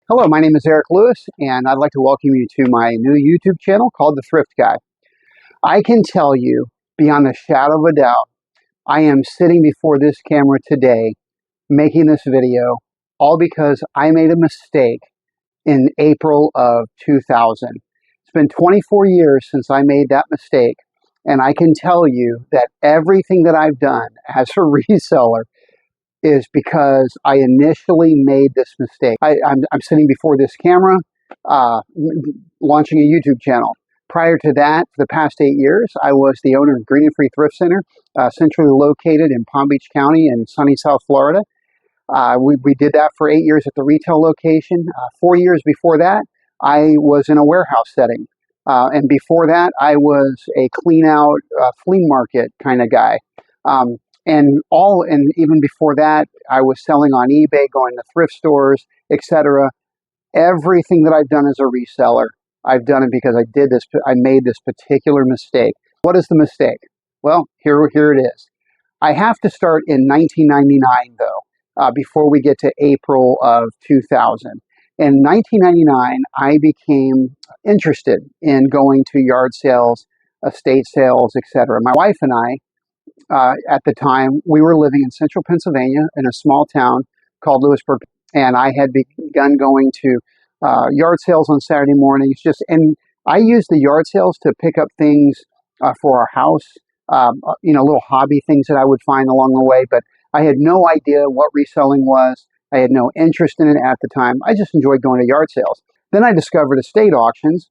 Hello, my name is Eric Lewis, and I'd like to welcome you to my new YouTube channel called The Thrift Guy. I can tell you, beyond a shadow of a doubt, I am sitting before this camera today making this video all because I made a mistake in April of 2000. It's been 24 years since I made that mistake, and I can tell you that everything that I've done as a reseller is because I initially made this mistake. I'm sitting before this camera, launching a YouTube channel. Prior to that, for the past 8 years, I was the owner of Green and Free Thrift Center, centrally located in Palm Beach County in sunny South Florida. We did that for 8 years at the retail location. 4 years before that, I was in a warehouse setting. And before that, I was a clean out flea market kind of guy. And even before that, I was selling on eBay, going to thrift stores, etc. Everything that I've done as a reseller, I've done it because I made this particular mistake. What is the mistake? Well, here it is. I have to start in 1999 though, before we get to April of 2000. In 1999, I became interested in going to yard sales, estate sales, etc. My wife and I, at the time, we were living in central Pennsylvania in a small town called Lewisburg, and I had begun going to yard sales on Saturday mornings. And I used the yard sales to pick up things for our house, little hobby things that I would find along the way. But I had no idea what reselling was. I had no interest in it at the time. I just enjoyed going to yard sales. Then I discovered estate auctions,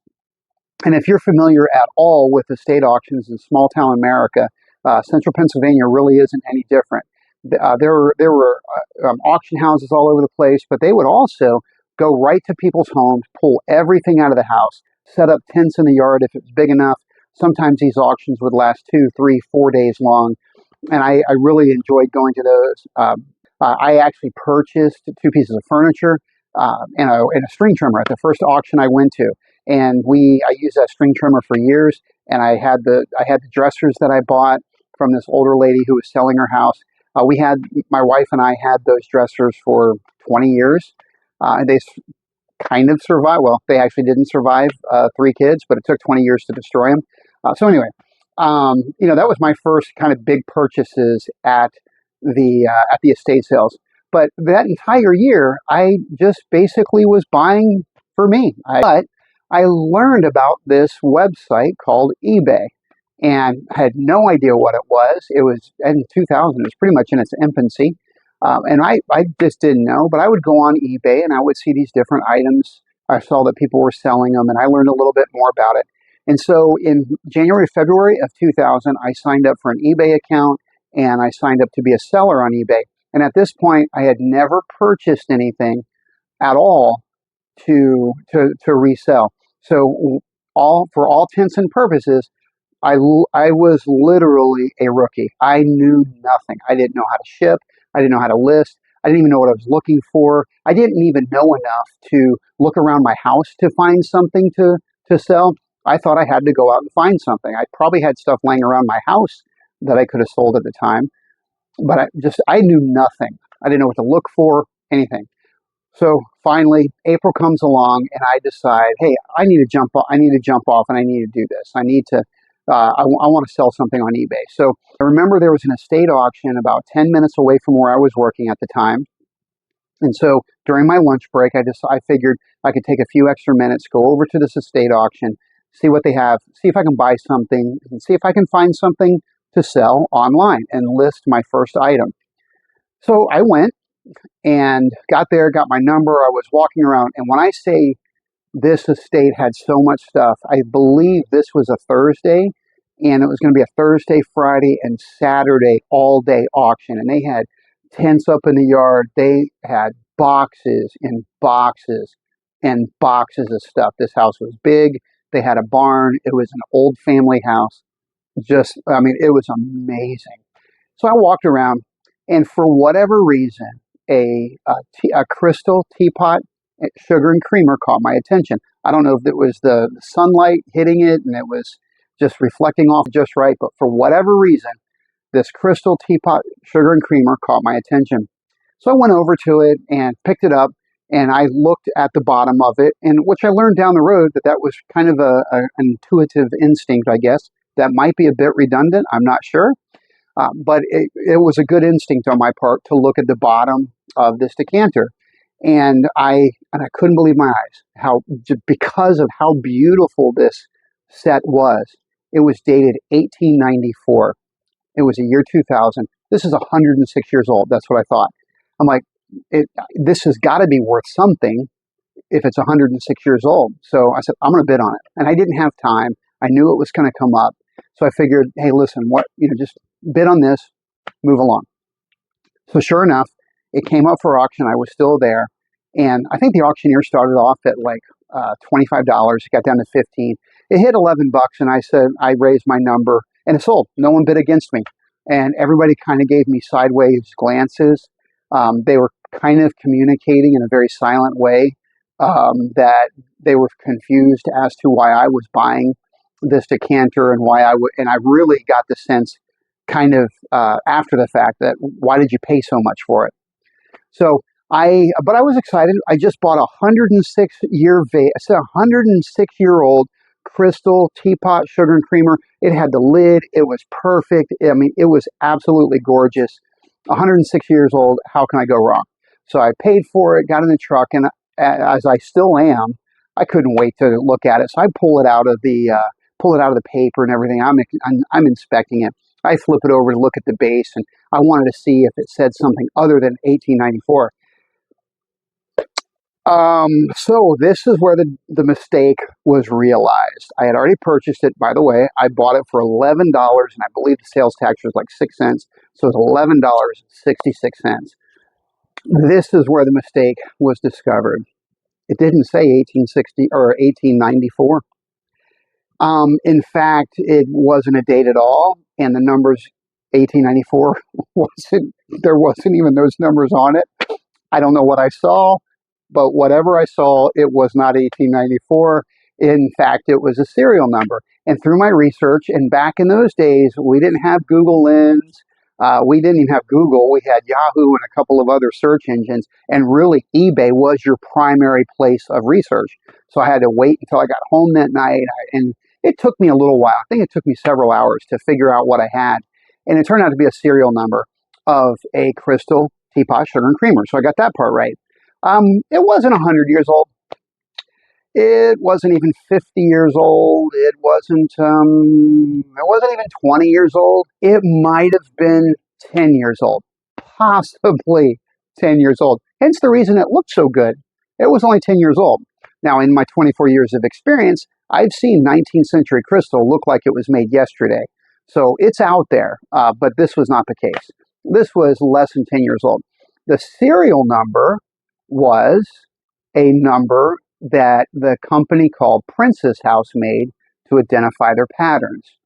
and if you're familiar at all with estate auctions in small town America, central Pennsylvania really isn't any different. There were auction houses all over the place, but they would also go right to people's homes, pull everything out of the house, set up tents in the yard if it was big enough. Sometimes these auctions would last 2, 3, 4 days long, and I really enjoyed going to those. I actually purchased 2 pieces of furniture and a string trimmer at the first auction I went to, and I used that string trimmer for years. And I had the dressers that I bought from this older lady who was selling her house. My wife and I had those dressers for 20 years. They kind of survived. Well, they actually didn't survive 3 kids, but it took 20 years to destroy them. So anyway, that was my first kind of big purchases at the estate sales. But that entire year, I just basically was buying for me. But I learned about this website called eBay, and had no idea what it was. It was in 2000. It was pretty much in its infancy. And I just didn't know, but I would go on eBay and I would see these different items. I saw that people were selling them, and I learned a little bit more about it. And so in January, February of 2000, I signed up for an eBay account, and I signed up to be a seller on eBay. And at this point, I had never purchased anything at all to resell. So for all intents and purposes, I was literally a rookie. I knew nothing. I didn't know how to ship. I didn't know how to list. I didn't even know what I was looking for. I didn't even know enough to look around my house to find something to sell. I thought I had to go out and find something. I probably had stuff laying around my house that I could have sold at the time, but I knew nothing. I didn't know what to look for, anything. So finally, April comes along, and I decide, hey, I need to jump off, and I need to do this. I want to sell something on eBay. So I remember there was an estate auction about 10 minutes away from where I was working at the time. And so during my lunch break, I figured I could take a few extra minutes, go over to this estate auction, see what they have, see if I can buy something, and see if I can find something to sell online and list my first item. So I went and got there, got my number. I was walking around, and when I say this estate had so much stuff, I believe this was a Thursday, and it was going to be a Thursday, Friday, and Saturday all-day auction. And they had tents up in the yard. They had boxes and boxes and boxes of stuff. This house was big. They had a barn. It was an old family house. It was amazing. So I walked around, and for whatever reason, a crystal teapot, sugar and creamer, caught my attention. I don't know if it was the sunlight hitting it and it was just reflecting off just right, but for whatever reason, this crystal teapot, sugar and creamer, caught my attention. So I went over to it and picked it up, and I looked at the bottom of it, and which I learned down the road that was kind of an intuitive instinct, I guess. That might be a bit redundant, I'm not sure. But it was a good instinct on my part to look at the bottom of this decanter. And I couldn't believe my eyes, because of how beautiful this set was. It was dated 1894. It was a year 2000. This is 106 years old. That's what I thought. I'm like, this has got to be worth something if it's 106 years old. So I said, I'm going to bid on it. And I didn't have time. I knew it was going to come up. So I figured, hey, listen, just bid on this, move along. So sure enough, it came up for auction. I was still there. And I think the auctioneer started off at like $25. It got down to 15. It hit 11 bucks. And I said, I raised my number and it sold. No one bid against me. And everybody kind of gave me sideways glances. They were kind of communicating in a very silent way, that they were confused as to why I was buying this decanter and why and I really got the sense kind of after the fact that why did you pay so much for it? So but I was excited. I just bought a 106-year-old crystal teapot sugar and creamer. It had the lid. It was perfect. I mean, it was absolutely gorgeous. 106 years old. How can I go wrong? So I paid for it, got in the truck, and as I still am, I couldn't wait to look at it. So I pull it out of the paper and everything. I'm inspecting it. I flip it over to look at the base, and I wanted to see if it said something other than 1894. So this is where the mistake was realized. I had already purchased it, by the way. I bought it for $11, and I believe the sales tax was like 6 cents. So it was $11.66. This is where the mistake was discovered. It didn't say 1860 or 1894. In fact, it wasn't a date at all, and the numbers 1894 there wasn't even those numbers on it. I don't know what I saw, but whatever I saw, it was not 1894. In fact, it was a serial number. And through my research, and back in those days, we didn't have Google Lens. We didn't even have Google. We had Yahoo and a couple of other search engines. And really, eBay was your primary place of research. So I had to wait until I got home that night. And it took me a little while. I think it took me several hours to figure out what I had. And it turned out to be a serial number of a crystal teapot sugar and creamer. So I got that part right. It wasn't 100 years old. It wasn't even 50 years old. It wasn't even 20 years old. It might have been 10 years old, possibly 10 years old. Hence the reason it looked so good. It was only 10 years old. Now, in my 24 years of experience, I've seen 19th century crystal look like it was made yesterday. So it's out there, but this was not the case. This was less than 10 years old. The serial number was a number that the company called Princess House made to identify their patterns.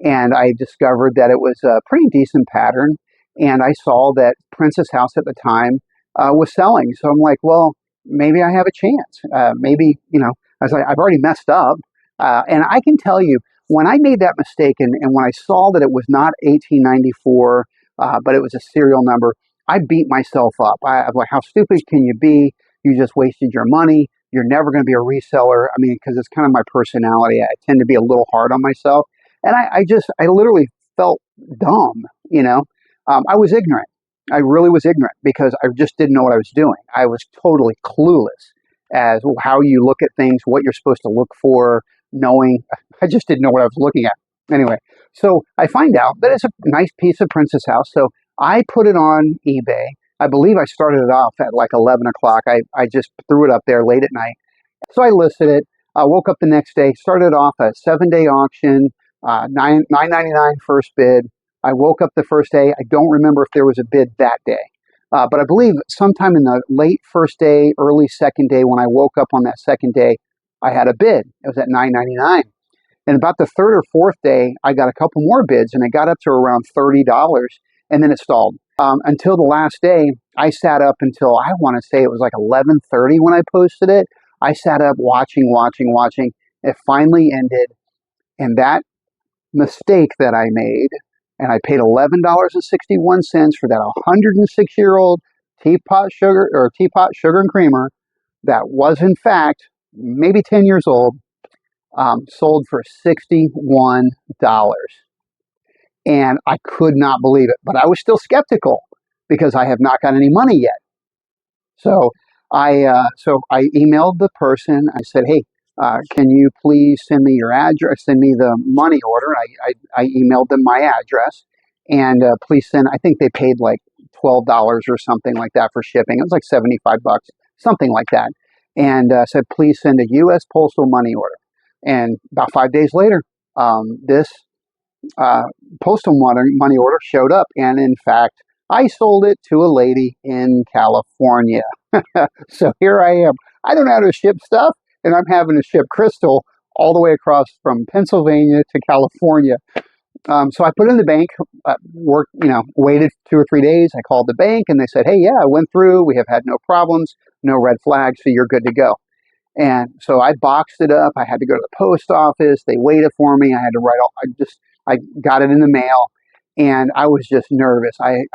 And I discovered that it was a pretty decent pattern. And I saw that Princess House at the time was selling. So I'm like, well, maybe I have a chance. Maybe, I was like, I've already messed up. And I can tell you, when I made that mistake and when I saw that it was not 1894, but it was a serial number, I beat myself up. I'm like, how stupid can you be? You just wasted your money. You're never going to be a reseller. I mean, because it's kind of my personality. I tend to be a little hard on myself. And I literally felt dumb, I was ignorant. I really was ignorant because I just didn't know what I was doing. I was totally clueless as how you look at things, what you're supposed to look for, knowing. I just didn't know what I was looking at. Anyway, so I find out that it's a nice piece of Princess House. So I put it on eBay. I believe I started it off at like 11 o'clock. I just threw it up there late at night. So I listed it. I woke up the next day, started off a 7-day auction, $9.99 first bid. I woke up the first day. I don't remember if there was a bid that day. But I believe sometime in the late first day, early second day, when I woke up on that second day, I had a bid. It was at $9.99. And about the third or fourth day, I got a couple more bids, and it got up to around $30, and then it stalled. Until the last day, I sat up until, I want to say it was like 11:30 when I posted it. I sat up watching. It finally ended, and that mistake that I made, and I paid $11.61 for that 106-year-old teapot sugar and creamer, that was in fact maybe 10 years old, sold for $61. And I could not believe it, but I was still skeptical because I have not got any money yet. So I emailed the person. I said, "Hey, can you please send me your address? Send me the money order." I emailed them my address, and please send. I think they paid like $12 or something like that for shipping. It was like $75, something like that. And said, "Please send a U.S. postal money order." And about 5 days later, this uh, postal money order showed up, and in fact, I sold it to a lady in California. So here I am. I don't know how to ship stuff, and I'm having to ship crystal all the way across from Pennsylvania to California. So I put it in the bank, waited 2 or 3 days. I called the bank, and they said, "Hey, yeah, I went through. We have had no problems, no red flags, so you're good to go." And so I boxed it up. I had to go to the post office. They waited for me. I had to write all. I got it in the mail, and I was just nervous. I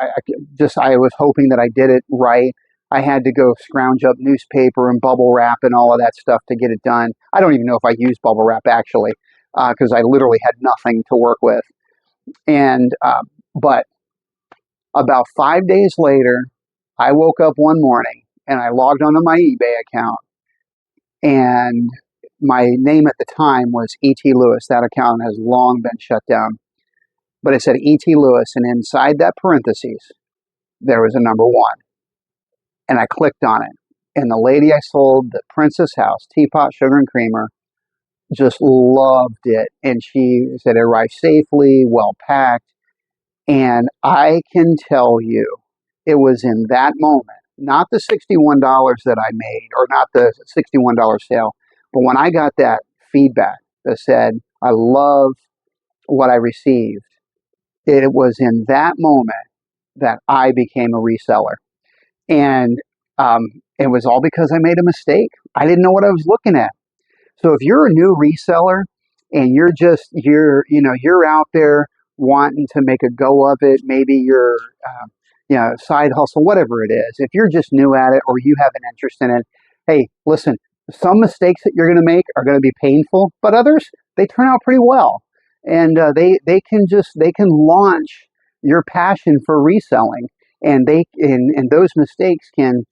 was hoping that I did it right. I had to go scrounge up newspaper and bubble wrap and all of that stuff to get it done. I don't even know if I used bubble wrap actually, because I literally had nothing to work with. And but about 5 days later, I woke up one morning and I logged onto my eBay account, and my name at the time was E.T. Lewis. That account has long been shut down. But it said E.T. Lewis, and inside that parentheses, there was a number 1. And I clicked on it. And the lady I sold the Princess House teapot, sugar, and creamer just loved it. And she said it arrived safely, well packed. And I can tell you, it was in that moment, not the $61 that I made, or not the $61 sale, but when I got that feedback that said, "I love what I received," it was in that moment that I became a reseller. And it was all because I made a mistake. I didn't know what I was looking at. So if you're a new reseller and you're out there wanting to make a go of it, maybe you're side hustle, whatever it is. If you're just new at it or you have an interest in it, hey, listen, some mistakes that you're going to make are going to be painful, but others, they turn out pretty well. And they can launch your passion for reselling, and those mistakes can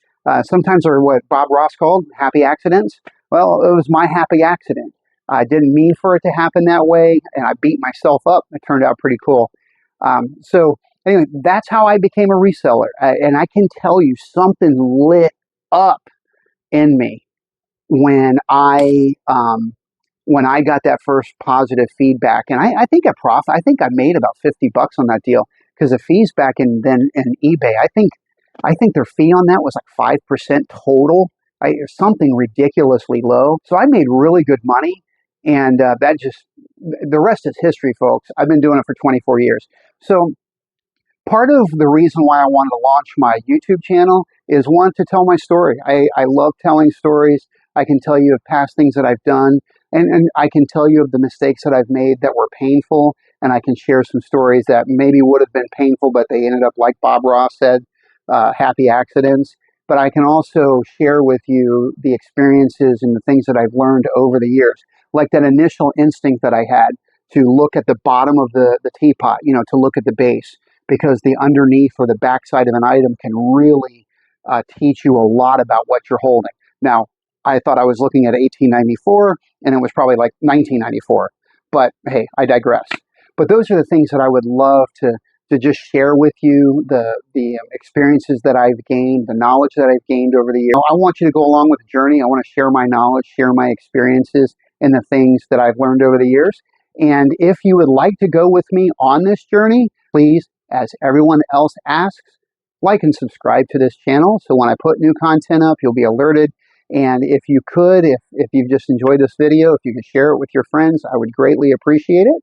sometimes are what Bob Ross called happy accidents. Well, it was my happy accident. I didn't mean for it to happen that way, and I beat myself up. It turned out pretty cool. So anyway, that's how I became a reseller, and I can tell you something lit up in me when I got that first positive feedback. And I think I think I made about $50 on that deal, because the fees back in eBay, I think their fee on that was like 5% total, something ridiculously low. So I made really good money, and the rest is history, folks. I've been doing it for 24 years. So part of the reason why I wanted to launch my YouTube channel is, one, to tell my story. I love telling stories. I can tell you of past things that I've done, and I can tell you of the mistakes that I've made that were painful, and I can share some stories that maybe would have been painful, but they ended up, like Bob Ross said, happy accidents. But I can also share with you the experiences and the things that I've learned over the years, like that initial instinct that I had to look at the bottom of the teapot, to look at the base, because the underneath or the backside of an item can really teach you a lot about what you're holding. Now, I thought I was looking at 1894, and it was probably like 1994. But hey, I digress. But those are the things that I would love to just share with you, the experiences that I've gained, the knowledge that I've gained over the years. I want you to go along with the journey. I want to share my knowledge, share my experiences, and the things that I've learned over the years. And if you would like to go with me on this journey, please, as everyone else asks, like and subscribe to this channel, so when I put new content up, you'll be alerted. And if you could, if you've just enjoyed this video, if you could share it with your friends, I would greatly appreciate it.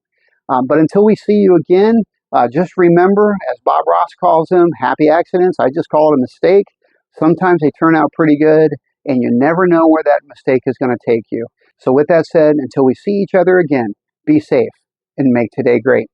But until we see you again, just remember, as Bob Ross calls them, happy accidents. I just call it a mistake. Sometimes they turn out pretty good, and you never know where that mistake is going to take you. So with that said, until we see each other again, be safe and make today great.